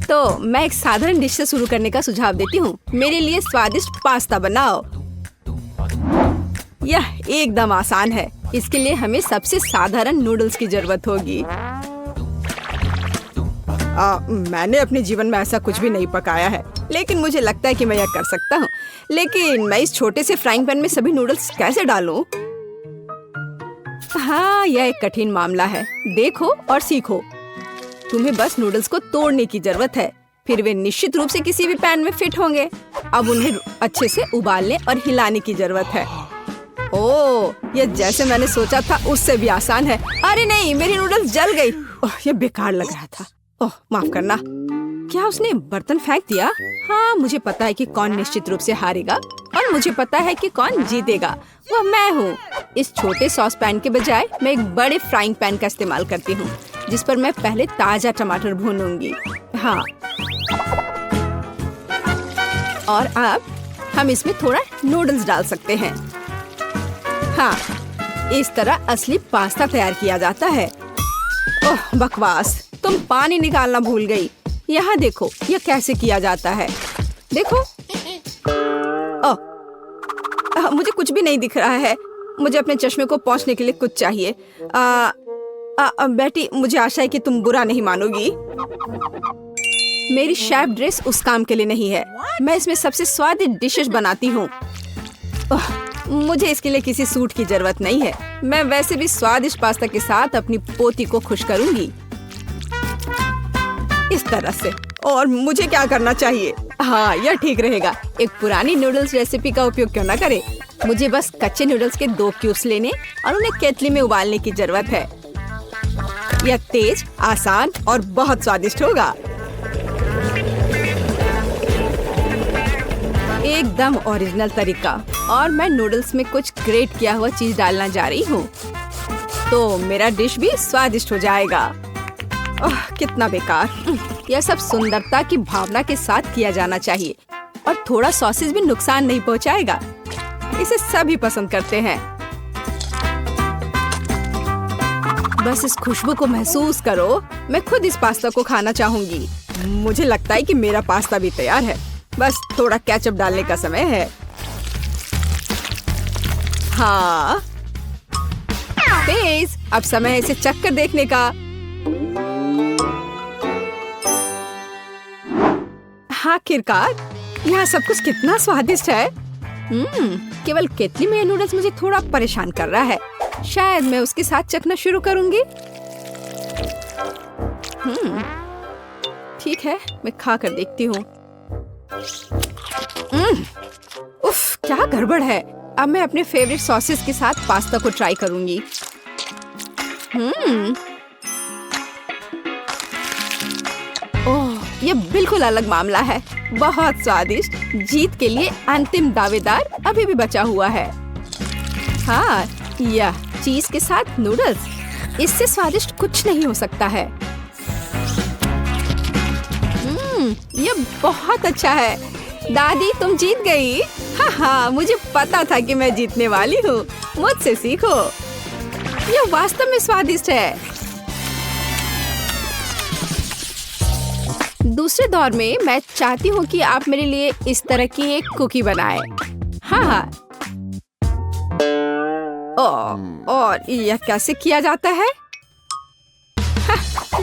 तो मैं एक साधारण डिश से शुरू करने का सुझाव देती हूँ। मेरे लिए स्वादिष्ट पास्ता बनाओ। यह एकदम आसान है। इसके लिए हमें सबसे साधारण नूडल्स की जरूरत होगी। मैंने अपने जीवन में ऐसा कुछ भी नहीं पकाया है, लेकिन मुझे लगता है कि मैं यह कर सकता हूँ। लेकिन मैं इस छोटे से फ्राइंग पैन में सभी नूडल्स कैसे डालूं? हाँ, यह एक कठिन मामला है। देखो और सीखो। तुम्हें बस नूडल्स को तोड़ने की जरूरत है, फिर वे निश्चित रूप से किसी भी पैन में फिट होंगे। अब उन्हें अच्छे से उबालने और हिलाने की जरूरत है। ओह, यह जैसे मैंने सोचा था उससे भी आसान है। अरे नहीं, मेरी नूडल्स जल गई। ओह, यह बेकार लग रहा था। ओह, माफ करना। क्या उसने बर्तन फेंक दिया? हाँ, मुझे पता है कि कौन निश्चित रूप से हारेगा और मुझे पता है कि कौन जीतेगा। वह मैं हूँ। इस छोटे सॉस पैन के बजाय मैं एक बड़े फ्राइंग पैन का इस्तेमाल करती हूँ, जिस पर मैं पहले ताजा टमाटर भूनूंगी। हाँ, और अब हम इसमें थोड़ा नूडल्स डाल सकते हैं। हाँ, इस तरह असली पास्ता तैयार किया जाता है। ओह बकवास, तुम पानी निकालना भूल गई। यहाँ देखो, यह कैसे किया जाता है। देखो। ओह, मुझे कुछ भी नहीं दिख रहा है। मुझे अपने चश्मे को पोंछने के लिए कुछ चाहिए। बेटी, मुझे आशा है कि तुम बुरा नहीं मानोगी। मेरी शेफ ड्रेस उस काम के लिए नहीं है। मैं इसमें सबसे स्वादिष्ट डिशेस बनाती हूँ। मुझे इसके लिए किसी सूट की जरूरत नहीं है। मैं वैसे भी स्वादिष्ट पास्ता के साथ अपनी पोती को खुश करूंगी, इस तरह से। और मुझे क्या करना चाहिए? हाँ, यह ठीक रहेगा। एक पुरानी नूडल्स रेसिपी का उपयोग क्यों न करें। मुझे बस कच्चे नूडल्स के 2 क्यूब्स लेने और उन्हें केतली में उबालने की जरूरत है। यह तेज, आसान और बहुत स्वादिष्ट होगा। एकदम ओरिजिनल तरीका। और मैं नूडल्स में कुछ ग्रेट किया हुआ चीज डालना जा रही हूँ, तो मेरा डिश भी स्वादिष्ट हो जाएगा। ओह, कितना बेकार। यह सब सुंदरता की भावना के साथ किया जाना चाहिए, और थोड़ा सॉसेज भी नुकसान नहीं पहुँचाएगा। इसे सभी पसंद करते हैं। बस इस खुशबू को महसूस करो। मैं खुद इस पास्ता को खाना चाहूंगी। मुझे लगता है कि मेरा पास्ता भी तैयार है। बस थोड़ा केचप डालने का समय है। हाँ, तेज। अब समय है इसे चख कर देखने का। आखिरकार, यहाँ सब कुछ कितना स्वादिष्ट है। केवल केतली में नूडल्स मुझे थोड़ा परेशान कर रहा है। शायद मैं उसके साथ चखना शुरू करूंगी। ठीक है, मैं खा कर देखती हूँ। उफ, क्या गड़बड़ है। अब मैं अपने फेवरेट सॉसेस के साथ पास्ता को ट्राई करूंगी। ओह, ये बिल्कुल अलग मामला है। बहुत स्वादिष्ट। जीत के लिए अंतिम दावेदार अभी भी बचा हुआ है। हाँ, यह चीज के साथ नूडल्स, इससे स्वादिष्ट कुछ नहीं हो सकता है। यह बहुत अच्छा है। दादी, तुम जीत गई। हाँ, मुझे पता था कि मैं जीतने वाली हूँ। मुझसे सीखो। यह वास्तव में स्वादिष्ट है। दूसरे दौर में मैं चाहती हूँ कि आप मेरे लिए इस तरह की एक कुकी बनाएं। हाँ। और यह कैसे किया जाता है?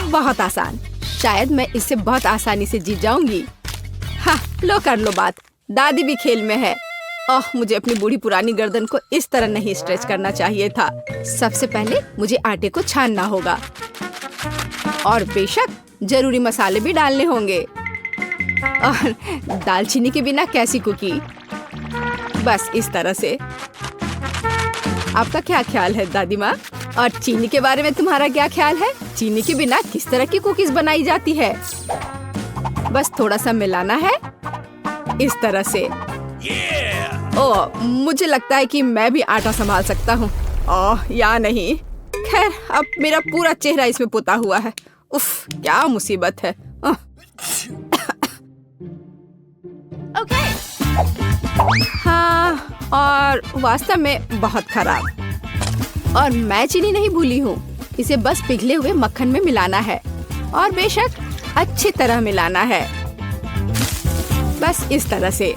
बहुत आसान। शायद मैं इससे बहुत आसानी से जीत जाऊंगी। हाँ, लो कर लो बात। दादी भी खेल में है। ओह, मुझे अपनी बूढ़ी पुरानी गर्दन को इस तरह नहीं स्ट्रेच करना चाहिए था। सबसे पहले मुझे आटे को छानना होगा, और बेशक जरूरी मसाले भी डालने होंगे। और दालचीनी के बिना कैसी कुकी? बस इस तरह से। आपका क्या ख्याल है दादी माँ? और चीनी के बारे में तुम्हारा क्या ख्याल है? चीनी के बिना किस तरह की कुकीज बनाई जाती है? बस थोड़ा सा मिलाना है, इस तरह से। ओह, मुझे लगता है कि मैं भी आटा संभाल सकता हूँ। ओह, या नहीं। खैर, अब मेरा पूरा चेहरा इसमें पुता हुआ है। उफ, क्या मुसीबत है। हाँ, और वास्तव में बहुत खराब। और मैं चीनी नहीं भूली हूँ। इसे बस पिघले हुए मक्खन में मिलाना है। और बेशक अच्छी तरह मिलाना है, बस इस तरह से।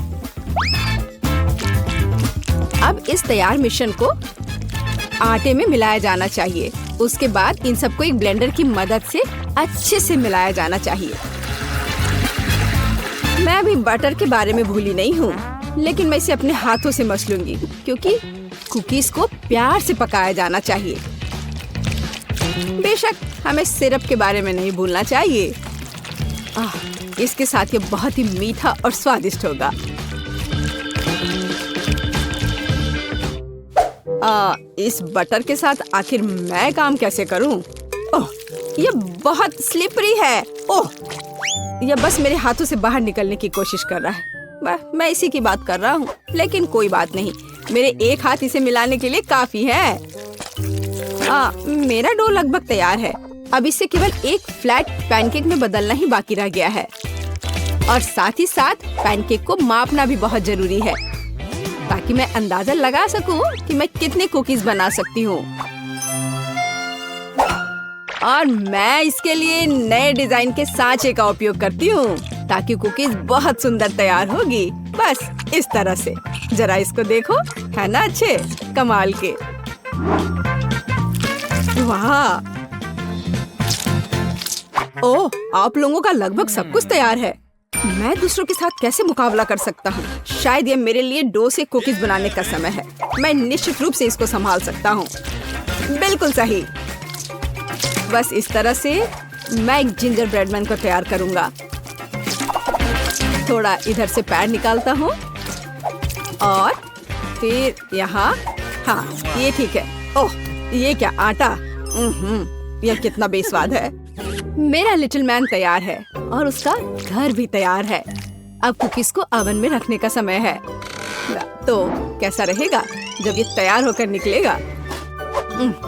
अब इस तैयार मिश्रण को आटे में मिलाया जाना चाहिए। उसके बाद इन सबको एक ब्लेंडर की मदद से अच्छे से मिलाया जाना चाहिए। मैं अभी बटर के बारे में भूली नहीं हूँ, लेकिन मैं इसे अपने हाथों से मस लूंगी क्योंकि कुकीज को प्यार से पकाया जाना चाहिए। बेशक हमें सिरप के बारे में नहीं भूलना चाहिए। इसके साथ ये बहुत ही मीठा और स्वादिष्ट होगा। इस बटर के साथ आखिर मैं काम कैसे करूं? ओह, ये बहुत स्लिपरी है। ओह, ये बस मेरे हाथों से बाहर निकलने की कोशिश कर रहा है। मैं इसी की बात कर रहा हूँ, लेकिन कोई बात नहीं, मेरे एक हाथ इसे मिलाने के लिए काफी है। मेरा डो लगभग तैयार है। अब इसे केवल एक फ्लैट पैनकेक में बदलना ही बाकी रह गया है, और साथ ही साथ पैनकेक को मापना भी बहुत जरूरी है ताकि मैं अंदाजा लगा सकूं कि मैं कितने कुकीज बना सकती हूँ। और मैं इसके लिए नए डिजाइन के सांचे का उपयोग करती हूँ ताकि कुकीज बहुत सुंदर तैयार होगी। बस इस तरह से। जरा इसको देखो, है ना अच्छे कमाल के? वाह! ओह, आप लोगों का लगभग सब कुछ तैयार है। मैं दूसरों के साथ कैसे मुकाबला कर सकता हूँ? शायद ये मेरे लिए डो से कुकीज बनाने का समय है। मैं निश्चित रूप से इसको संभाल सकता हूँ। बिल्कुल सही। बस इस तरह से मैं एक जिंजर ब्रेड मैन को तैयार करूँगा। थोड़ा इधर से पैर निकालता हूँ और फिर यहाँ। हाँ, ये ठीक है। ओह, ये क्या आटा? यह कितना बेस्वाद है। मेरा लिटिल मैन तैयार है और उसका घर भी तैयार है। अब कुकीज को ओवन में रखने का समय है। तो कैसा रहेगा जब ये तैयार होकर निकलेगा?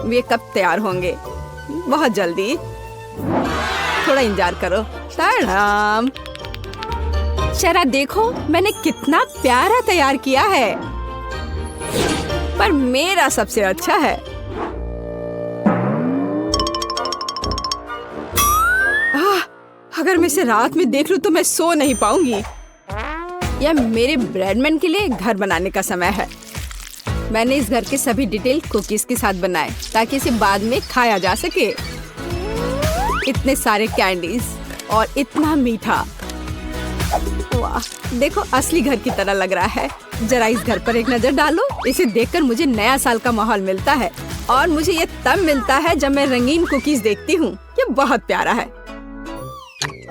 ये कब तैयार होंगे? बहुत जल्दी। थोड़ा इंतजार करो। टाडाम! जरा देखो, मैंने कितना प्यारा तैयार किया है। पर मेरा सबसे अच्छा है। अगर मैं इसे रात में देख लूं तो मैं सो नहीं पाऊंगी। यह मेरे ब्रेडमैन के लिए घर बनाने का समय है। मैंने इस घर के सभी डिटेल कुकीज के साथ बनाए ताकि इसे बाद में खाया जा सके। इतने सारे कैंडीज और इतना मीठा। वाह, देखो, असली घर की तरह लग रहा है। जरा इस घर पर एक नजर डालो। इसे देखकर मुझे नया साल का माहौल मिलता है, और मुझे ये तब मिलता है जब मैं रंगीन कुकीज देखती हूँ। ये बहुत प्यारा है।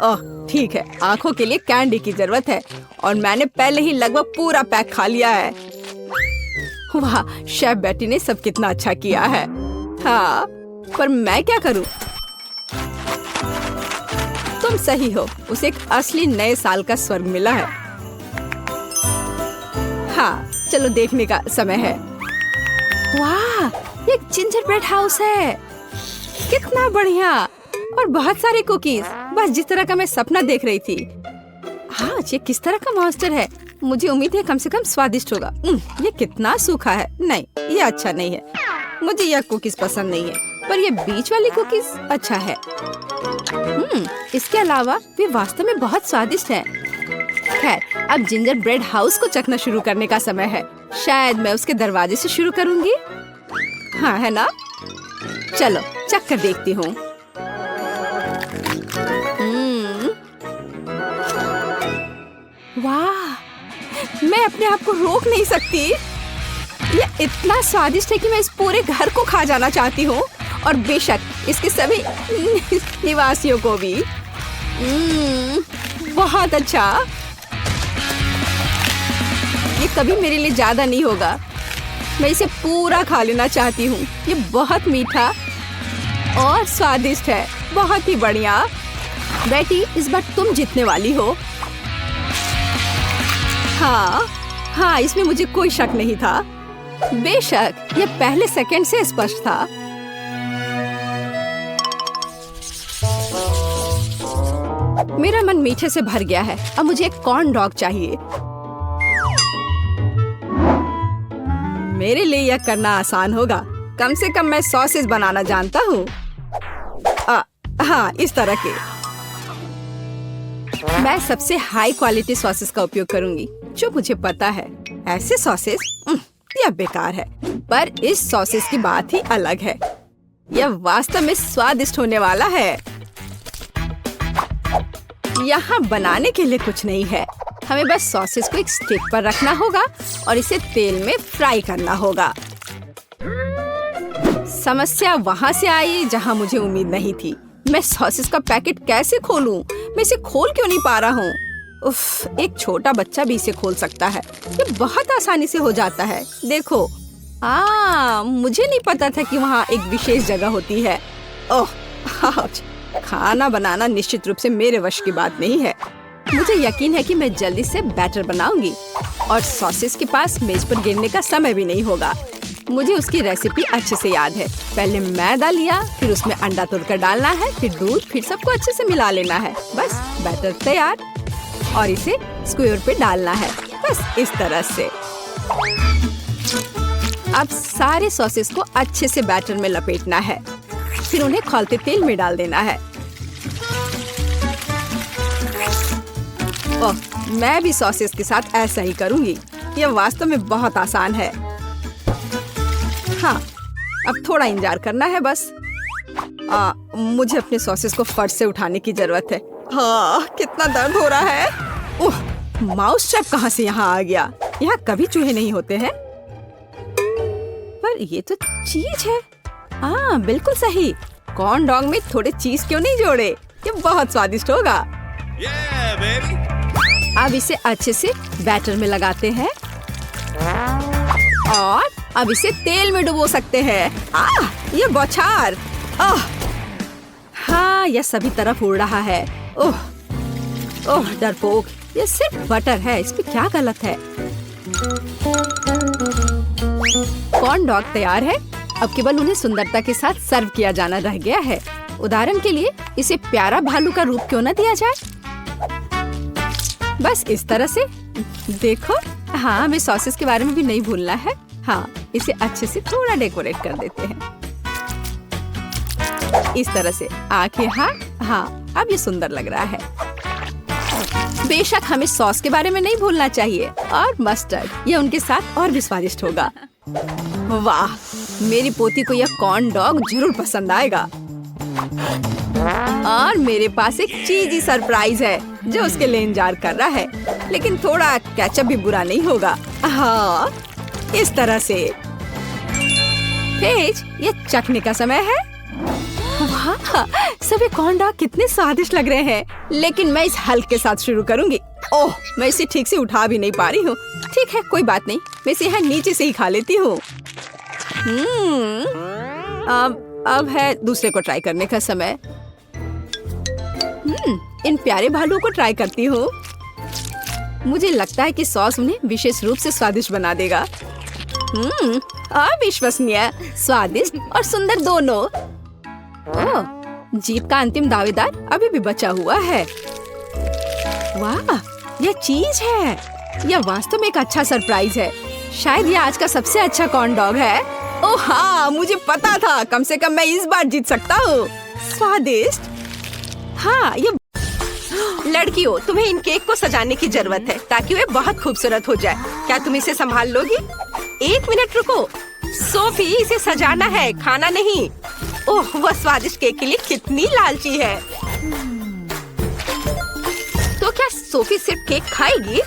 ओह, ठीक है, आंखों के लिए कैंडी की जरूरत है और मैंने पहले ही लगभग पूरा पैक खा लिया है। वाह, शेफ बेटी ने सब कितना अच्छा किया है। हाँ, पर मैं क्या करूं? तुम सही हो, उसे एक असली नए साल का स्वर्ग मिला है। हाँ, चलो देखने का समय है। वाह, ये एक जिंजर ब्रेड हाउस है। कितना बढ़िया, और बहुत सारे कुकीज, बस जिस तरह का मैं सपना देख रही थी। हाँ, ये किस तरह का मॉन्स्टर है? मुझे उम्मीद है कम से कम स्वादिष्ट होगा। ये कितना सूखा है। नहीं, ये अच्छा नहीं है। मुझे यह कुकीज पसंद नहीं है, पर ये बीच वाली कुकीज अच्छा है। इसके अलावा वे वास्तव में बहुत स्वादिष्ट हैं। खैर, अब जिंजर ब्रेड हाउस को चखना शुरू करने का समय है। शायद मैं उसके दरवाजे से शुरू करूंगी। हाँ, है ना? चलो चख कर देखती हूँ। वाह, मैं अपने आप को रोक नहीं सकती। ये इतना स्वादिष्ट है कि मैं इस पूरे घर को खा जाना चाहती हूँ, और बेशक इसके सभी निवासियों को भी। बहुत अच्छा। ये कभी मेरे लिए ज्यादा नहीं होगा। मैं इसे पूरा खा लेना चाहती हूँ। ये बहुत मीठा और स्वादिष्ट है। बहुत ही बढ़िया। बेटी, इस बार तुम जीतने वाली हो। हाँ, इसमें मुझे कोई शक नहीं था। बेशक ये पहले सेकंड से स्पष्ट था। मेरा मन मीठे से भर गया है। अब मुझे एक कॉर्न डॉग चाहिए। मेरे लिए यह करना आसान होगा। कम से कम मैं सॉसेज बनाना जानता हूँ। हाँ, इस तरह के। मैं सबसे हाई क्वालिटी सॉसेस का उपयोग करूंगी जो मुझे पता है। ऐसे सॉसेस यह बेकार है, पर इस सॉसेस की बात ही अलग है। यह वास्तव में स्वादिष्ट होने वाला है। यहाँ बनाने के लिए कुछ नहीं है, हमें बस सॉसेस को एक स्टिक पर रखना होगा और इसे तेल में फ्राई करना होगा। समस्या वहाँ से आई जहाँ मुझे उम्मीद नहीं थी। मैं सॉसेस का पैकेट कैसे खोलूं? मैं इसे खोल क्यों नहीं पा रहा हूँ? उफ, एक छोटा बच्चा भी इसे खोल सकता है। ये बहुत आसानी से हो जाता है। देखो, मुझे नहीं पता था कि वहाँ एक विशेष जगह होती है। ओह, खाना बनाना निश्चित रूप से मेरे वश की बात नहीं है। मुझे यकीन है कि मैं जल्दी से बैटर बनाऊंगी और सॉसेस के पास मेज पर गिरने का समय भी नहीं होगा। मुझे उसकी रेसिपी अच्छे से याद है। पहले मैदा लिया, फिर उसमें अंडा तोड़कर डालना है, फिर दूध, फिर सबको अच्छे से मिला लेना है। बस बैटर तैयार और इसे स्क्वायर पे डालना है, बस इस तरह से। अब सारे सॉसेस को अच्छे से बैटर में लपेटना है, फिर उन्हें खौलते तेल में डाल देना है। ओह, मैं भी सॉसेस के साथ ऐसा ही करूंगी। यह वास्तव में बहुत आसान है। हाँ, अब थोड़ा इंतजार करना है बस। मुझे अपने सॉसेस को फर्श से उठाने की जरूरत है। हाँ, कितना दर्द हो रहा है। ओह, माउस ट्रैप कहाँ से यहाँ आ गया? यहाँ कभी चूहे नहीं होते हैं। पर ये तो चीज है। हाँ, बिल्कुल सही। कॉर्न डॉग में थोड़े चीज क्यों नहीं जोड़े? ये बहुत स्वादिष्ट होगा। अब इसे अच्छे से बैटर में लगाते हैं और अब इसे तेल में डुबो सकते हैं। ये बौछार। हाँ, यह सभी तरफ उड़ रहा है। ओह, ओह डरपोक, ये सिर्फ बटर है, इसमें क्या गलत है? कॉर्न डॉग तैयार है। अब केवल उन्हें सुंदरता के साथ सर्व किया जाना रह गया है। उदाहरण के लिए इसे प्यारा भालू का रूप क्यों न दिया जाए? बस इस तरह से। देखो, हाँ, हमें सॉसेस के बारे में भी नहीं भूलना है। हाँ, इसे अच्छे से थोड़ा डेकोरेट कर देते हैं इस तरह से। आंखें, हाँ, अब ये सुंदर लग रहा है। बेशक हमें सॉस के बारे में नहीं भूलना चाहिए और मस्टर्ड, ये उनके साथ और भी स्वादिष्ट होगा। वाह, मेरी पोती को यह कॉर्न डॉग जरूर पसंद आएगा। और मेरे पास एक चीजी सरप्राइज है जो उसके लिए इंतजार कर रहा है, लेकिन थोड़ा केचप भी बुरा नहीं होगा। हाँ, इस तरह से। पेज, ये चखने का समय है। वाह, सभी कॉर्न डॉग कितने स्वादिष्ट लग रहे हैं। लेकिन मैं इस हल्क के साथ शुरू करूंगी। ओह, मैं इसे ठीक से उठा भी नहीं पा रही हूँ। ठीक है, कोई बात नहीं, मैं इसे यहाँ नीचे से ही खा लेती हूँ। अब है दूसरे को ट्राई करने का समय। इन प्यारे भालुओं को ट्राई करती हूँ। मुझे लगता है कि सॉस उन्हें विशेष रूप से स्वादिष्ट बना देगा। अविश्वसनीय, स्वादिष्ट और सुंदर दोनों। ओह, जीत का अंतिम दावेदार अभी भी बचा हुआ है। वाह, यह चीज है। यह वास्तव में एक अच्छा सरप्राइज है। शायद यह आज का सबसे अच्छा कॉर्न डॉग है। ओह हाँ, मुझे पता था। कम से कम मैं इस बार जीत सकता हूँ। स्वादिष्ट। हाँ, ये लड़कियों, तुम्हें इन केक को सजाने की जरूरत है ताकि वे बहुत खूबसूरत हो जाए। क्या तुम इसे संभाल लोगी? 1 मिनट रुको। सोफी, इसे सजाना है, खाना नहीं। ओह, वह स्वादिष्ट केक के लिए कितनी लालची है। तो क्या सोफी सिर्फ केक खाएगी?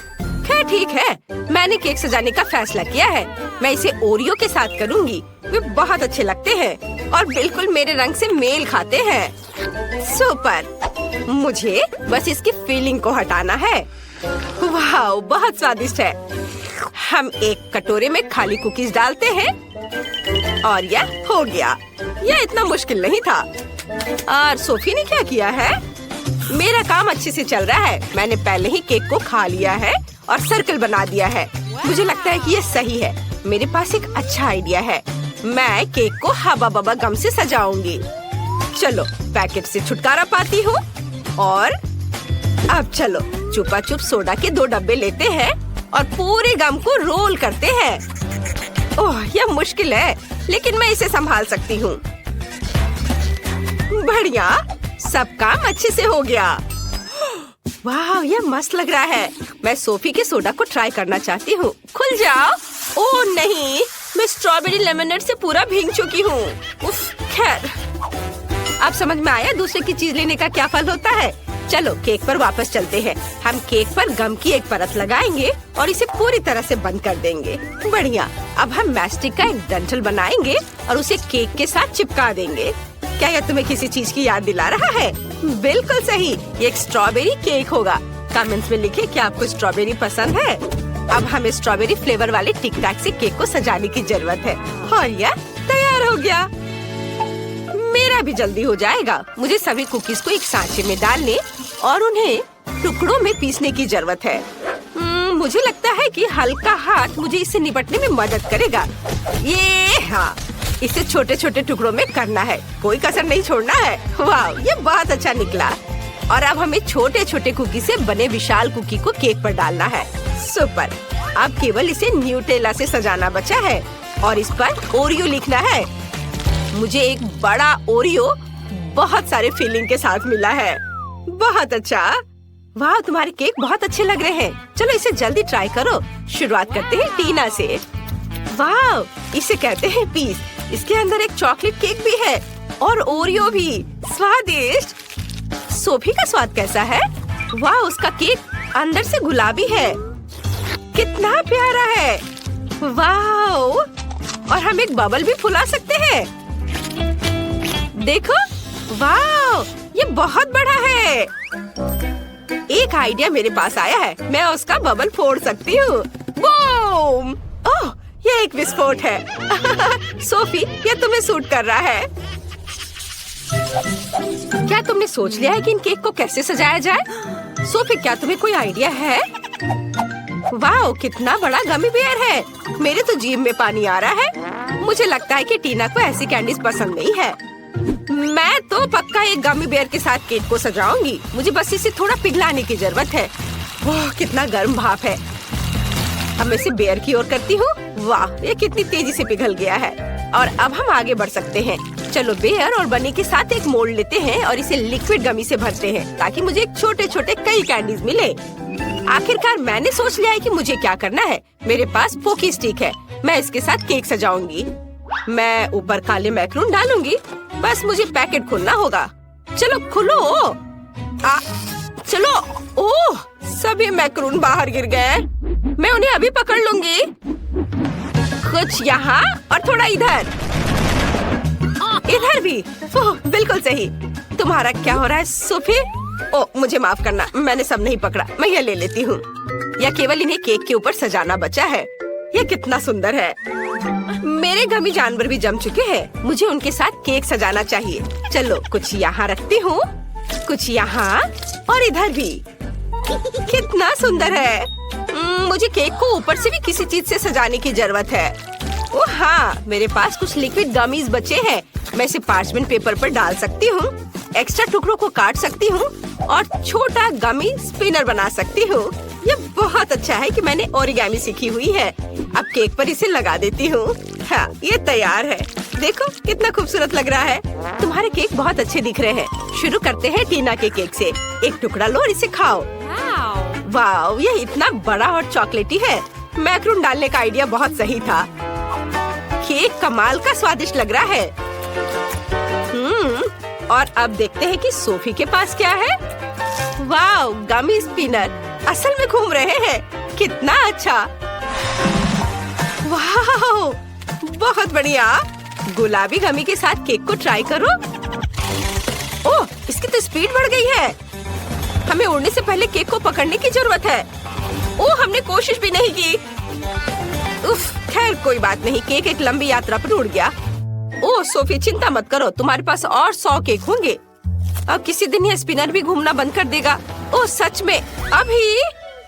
खैर ठीक है, मैंने केक सजाने का फैसला किया है। मैं इसे ओरियो के साथ करूंगी। वे बहुत अच्छे लगते हैं और बिल्कुल मेरे रंग से मेल खाते हैं। सुपर। मुझे बस इसकी फीलिंग को हटाना है। वाह, बहुत स्वादिष्ट है। हम एक कटोरे में खाली कुकीज डालते हैं और यह हो गया। यह इतना मुश्किल नहीं था। और सोफी ने क्या किया है? मेरा काम अच्छे से चल रहा है। मैंने पहले ही केक को खा लिया है और सर्कल बना दिया है। मुझे लगता है कि ये सही है। मेरे पास एक अच्छा आइडिया है। मैं केक को हवा बबा गम से सजाऊंगी। चलो, पैकेट से छुटकारा पाती हूँ। और अब चलो, चुपा चुप सोडा के 2 डब्बे लेते हैं और पूरे गम को रोल करते हैं। ओह, यह मुश्किल है, लेकिन मैं इसे संभाल सकती हूँ। बढ़िया, सब काम अच्छे से हो गया। वाह, ये मस्त लग रहा है। मैं सोफी के सोडा को ट्राई करना चाहती हूँ। खुल जाओ। ओह नहीं, मैं स्ट्रॉबेरी लेमनेड से पूरा भीग चुकी हूँ। उफ, खैर, अब समझ में आया दूसरे की चीज लेने का क्या फल होता है। चलो केक पर वापस चलते हैं। हम केक पर गम की एक परत लगाएंगे और इसे पूरी तरह से बंद कर देंगे। बढ़िया। अब हम मैस्टिक का एक डंठल बनाएंगे और उसे केक के साथ चिपका देंगे। क्या यह तुम्हें किसी चीज की याद दिला रहा है? बिल्कुल सही, ये एक स्ट्रॉबेरी केक होगा। कमेंट्स में लिखे कि आपको स्ट्रॉबेरी पसंद है। अब हमें स्ट्रॉबेरी फ्लेवर वाले टिक टैक से केक को सजाने की जरूरत है और यह तैयार हो गया। मेरा भी जल्दी हो जाएगा। मुझे सभी कुकीज को एक सांचे में डालने और उन्हें टुकड़ों में पीसने की जरूरत है। मुझे लगता है कि हल्का हाथ मुझे इससे निपटने में मदद करेगा। ये हाँ, इसे छोटे छोटे टुकड़ों में करना है, कोई कसर नहीं छोड़ना है। वाह, ये बहुत अच्छा निकला। और अब हमें छोटे छोटे कुकी से बने विशाल कुकी को केक पर डालना है। सुपर। अब केवल इसे न्यूटेला से सजाना बचा है और इस पर ओरियो लिखना है। मुझे एक बड़ा ओरियो बहुत सारे फिलिंग के साथ मिला है। बहुत अच्छा। वाह, तुम्हारे केक बहुत अच्छे लग रहे हैं। चलो इसे जल्दी ट्राई करो। शुरुआत करते हैं टीना से। वाह, इसे कहते हैं पीस। इसके अंदर एक चॉकलेट केक भी है और ओरियो भी। स्वादिष्ट। सोफी का स्वाद कैसा है? वाह, उसका केक अंदर से गुलाबी है। कितना प्यारा है। वाह, और हम एक बबल भी फुला सकते हैं। देखो, वाह, ये बहुत बड़ा है। एक आइडिया मेरे पास आया है। मैं उसका बबल फोड़ सकती हूँ। बूम! ओह, ये एक विस्फोट है। सोफी, ये तुम्हें सूट कर रहा है। क्या तुमने सोच लिया है कि इन केक को कैसे सजाया जाए? सोफी, क्या तुम्हें कोई आइडिया है? वाह, कितना बड़ा गमी बेयर है। मेरे तो जीभ में पानी आ रहा है। मुझे लगता है कि टीना को ऐसी कैंडीज पसंद नहीं है। मैं तो पक्का एक गमी बेयर के साथ केक को सजाऊंगी। मुझे बस इसे थोड़ा पिघलाने की जरूरत है। वाह, कितना गर्म भाप है। अब मैं इसे बेयर की ओर करती हूँ। वाह, ये कितनी तेजी से पिघल गया है। और अब हम आगे बढ़ सकते हैं। चलो बेयर और बनी के साथ एक मोल्ड लेते हैं और इसे लिक्विड गमी से भरते हैं ताकि मुझे छोटे छोटे कई कैंडीज मिले। आखिरकार मैंने सोच लिया है कि मुझे क्या करना है। मेरे पास पोकी स्टिक है। मैं इसके साथ केक सजाऊंगी। मैं ऊपर काले मैक्रून डालूंगी। बस मुझे पैकेट खोलना होगा। चलो खुलो। चलो। ओह, सभी मैक्रून बाहर गिर गए। मैं उन्हें अभी पकड़ लूंगी। कुछ यहाँ और थोड़ा इधर। इधर भी। ओह, बिल्कुल सही। तुम्हारा क्या हो रहा है सोफी? ओह, मुझे माफ करना, मैंने सब नहीं पकड़ा। मैं यह ले लेती हूँ। या केवल इन्हें केक के ऊपर सजाना बचा है। यह कितना सुंदर है। मेरे गमी जानवर भी जम चुके हैं। मुझे उनके साथ केक सजाना चाहिए। चलो कुछ यहाँ रखती हूँ, कुछ यहाँ और इधर भी। कितना सुंदर है। मुझे केक को ऊपर से भी किसी चीज से सजाने की जरूरत है। ओह हाँ, मेरे पास कुछ लिक्विड गमीज बचे हैं। मैं इसे पार्चमेंट पेपर पर डाल सकती हूँ, एक्स्ट्रा टुकड़ों को काट सकती हूँ और छोटा गमी स्पिनर बना सकती हूँ। ये बहुत अच्छा है कि मैंने ओरिगामी सीखी हुई है। अब केक पर इसे लगा देती हूँ। हाँ, ये तैयार है। देखो कितना खूबसूरत लग रहा है। तुम्हारे केक बहुत अच्छे दिख रहे हैं। शुरू करते हैं टीना के केक से। एक टुकड़ा लो और इसे खाओ। वाह, ये इतना बड़ा और चॉकलेटी है। मैक्रून डालने का आइडिया बहुत सही था। केक कमाल का स्वादिष्ट लग रहा है। और अब देखते हैं कि सोफी के पास क्या है। वाह, गमी स्पिनर असल में घूम रहे हैं। कितना अच्छा। वाह, बहुत बढ़िया। गुलाबी गमी के साथ केक को ट्राई करो। ओह, इसकी तो स्पीड बढ़ गई है। हमें उड़ने से पहले केक को पकड़ने की जरूरत है। ओह, हमने कोशिश भी नहीं की। उफ, खैर कोई बात नहीं। केक एक लंबी यात्रा पर उड़ गया। ओह सोफी, चिंता मत करो, तुम्हारे पास और 100 केक होंगे। अब किसी दिन यह स्पिनर भी घूमना बंद कर देगा। ओह सच में? अभी?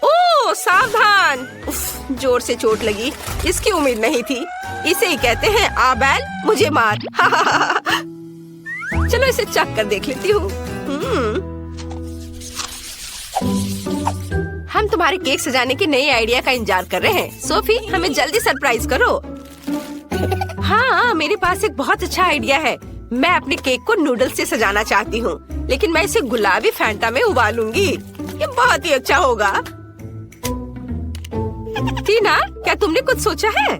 ओह सावधान। उफ, जोर से चोट लगी। इसकी उम्मीद नहीं थी। इसे ही कहते हैं आ बैल मुझे मार। चलो इसे चख कर देख लेती हूँ। हम तुम्हारे केक सजाने के नए आइडिया का इंतजार कर रहे हैं। सोफी, हमें जल्दी सरप्राइज करो। हाँ, मेरे पास एक बहुत अच्छा आइडिया है। मैं अपने केक को नूडल्स से सजाना चाहती हूँ, लेकिन मैं इसे गुलाबी फैंटा में उबालूंगी। ये बहुत ही अच्छा होगा। टीना, क्या तुमने कुछ सोचा है?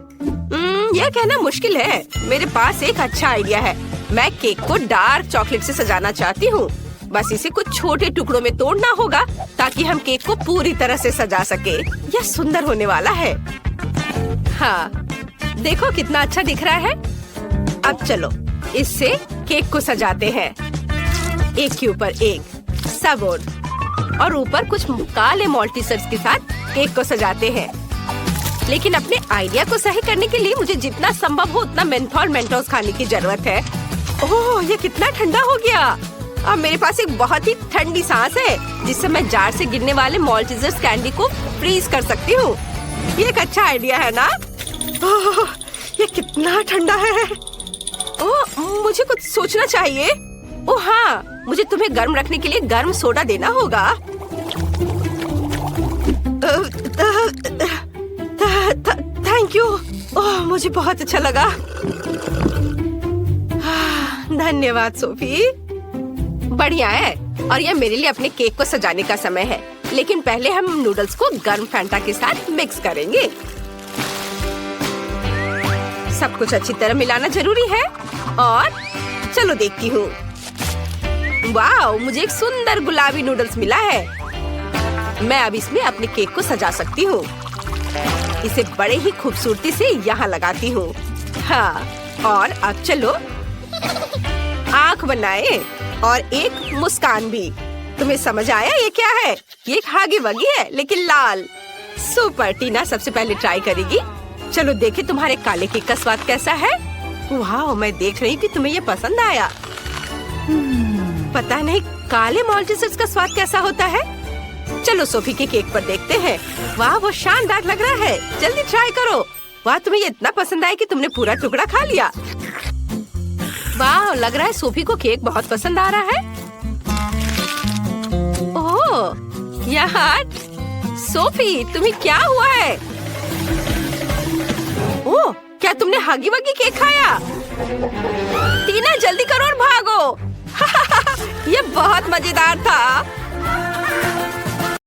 यह कहना मुश्किल है। मेरे पास एक अच्छा आइडिया है। मैं केक को डार्क चॉकलेट से सजाना चाहती हूँ। बस इसे कुछ छोटे टुकड़ों में तोड़ना होगा ताकि हम केक को पूरी तरह से सजा सके। यह सुंदर होने वाला है। हाँ, देखो कितना अच्छा दिख रहा है। अब चलो इससे केक को सजाते हैं, एक के ऊपर एक सब और ऊपर कुछ काले मॉल्टीसर्स के साथ केक को सजाते हैं। लेकिन अपने आइडिया को सही करने के लिए मुझे जितना संभव हो उतना मेंथोल मेंटोस खाने की जरूरत है। ओह, ये कितना ठंडा हो गया। अब मेरे पास एक बहुत ही ठंडी सांस है जिससे मैं जार से गिरने वाले मॉल्टीसर्स कैंडी को फ्रीज कर सकती हूँ। ये एक अच्छा आइडिया है ना? ओह, ये कितना ठंडा है। ओह, मुझे कुछ सोचना चाहिए। ओह हाँ, मुझे तुम्हें गर्म रखने के लिए गर्म सोडा देना होगा। Thank you. ओह, मुझे बहुत अच्छा लगा। धन्यवाद सोफी। बढ़िया है। और यह मेरे लिए अपने केक को सजाने का समय है। लेकिन पहले हम नूडल्स को गर्म फैंटा के साथ मिक्स करेंगे। सब कुछ अच्छी तरह मिलाना जरूरी है। और चलो देखती हूँ। वाह, मुझे एक सुंदर गुलाबी नूडल्स मिला है। मैं अब इसमें अपने केक को सजा सकती हूँ। इसे बड़े ही खूबसूरती से यहाँ लगाती हूँ। हाँ, और अब चलो आँख बनाए और एक मुस्कान भी। तुम्हें समझ आया ये क्या है? ये एक हागी वगी है लेकिन लाल। सुपर। टीना सबसे पहले ट्राई करेगी। चलो देखे तुम्हारे काले केक का स्वाद कैसा है। वाह, मैं देख रही हूँ कि तुम्हें ये पसंद आया। पता नहीं काले मॉल्टीसर्स का स्वाद कैसा होता है। चलो सोफी के केक पर देखते हैं। वाह, वो शानदार लग रहा है। जल्दी ट्राई करो। वाह, तुम्हें ये इतना पसंद आया कि तुमने पूरा टुकड़ा खा लिया। वाह, लग रहा है सोफी को केक बहुत पसंद आ रहा है। ओह यार, सोफी तुम्हें क्या हुआ है? ओह, क्या तुमने हागी वगी केक खाया? टीना जल्दी करो और भागो। ये बहुत मजेदार था।